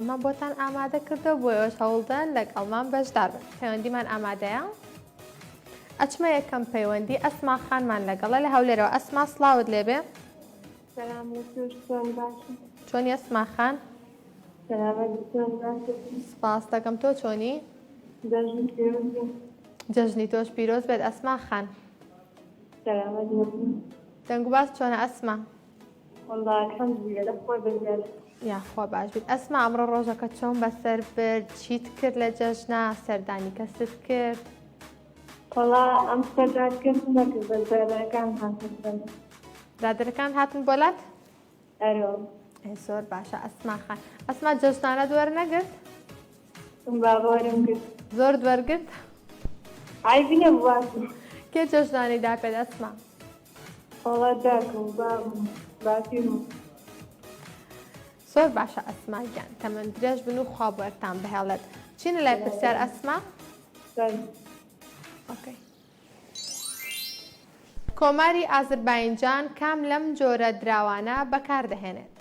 من بۆتان ئامادە کردەوە بۆ ئێوەش هەوڵدان لەگەڵمان بەشدار بن. پەیوەندیمان ئامادەیە؟ ئەچمە یەکەم پەیوەندی ئەسما خانمان لەگەڵە لە هەولێرەوە. ئەسما سڵاوت لێبێ. چۆنی ئەسما خان؟ سپاس دەکەم. تۆ چۆنی؟ جەژنی تۆش پیرۆز بێت ئەسما خان. دەنگ و باس چۆنە ئەسما؟ یاخوا باش بیت. ئەسما ئەمڕۆ ڕۆژەکە چۆن بەسەر برد؟ چیت کرد لە جەژنە؟ سەردانی کەست کرد؟ ئەم سەردانکردن نەکرد بە برادەرەکان هاتن. برادەرەکان هاتن بۆلات؟ زۆر باشە ئەسما خان. ئەسما جەژنانە دووەرنەگرت؟ بابەوەرم کرد. زۆر دووەرگرت؟ بینە بواسم. کێ جەژنانی دا پێت ئەسما؟ داکەم بابم باتیم. زۆر باشە ئەسما گیان. تەمەند درێژ بن و خوا بوەرتان بهێڵێت. چینە لای پرسیار ئەسما؟ ئۆکەی. کۆماری ئازەربایجان کام لەم جۆرە دراوانە بەکاردەهێنێت؟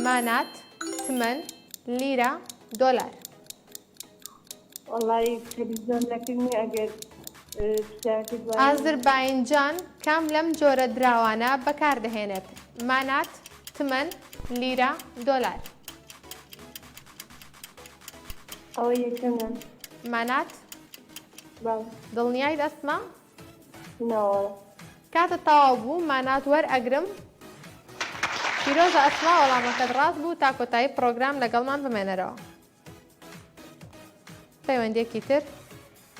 مانات، تمەن، لیرە، دۆلار. تەلەڤیزیۆن نەکردنی ئەگەر ئازەربایجان کام لەم جۆرە دراوانە بەکاردەهێنێت؟ مانات، تمەن، لیرە، دۆلار. ئەوە یەکەمە. مانات؟ دڵنیایت ئەسما؟ کاتە تەواو بوو مانات وەرئەگرم. پیرۆزە ئەسما وەڵامەکەت ڕاست بوو. تا کۆتایی پرۆگرام لەگەڵمان بمێنەرەوە. پەیوەندیەکی تر؟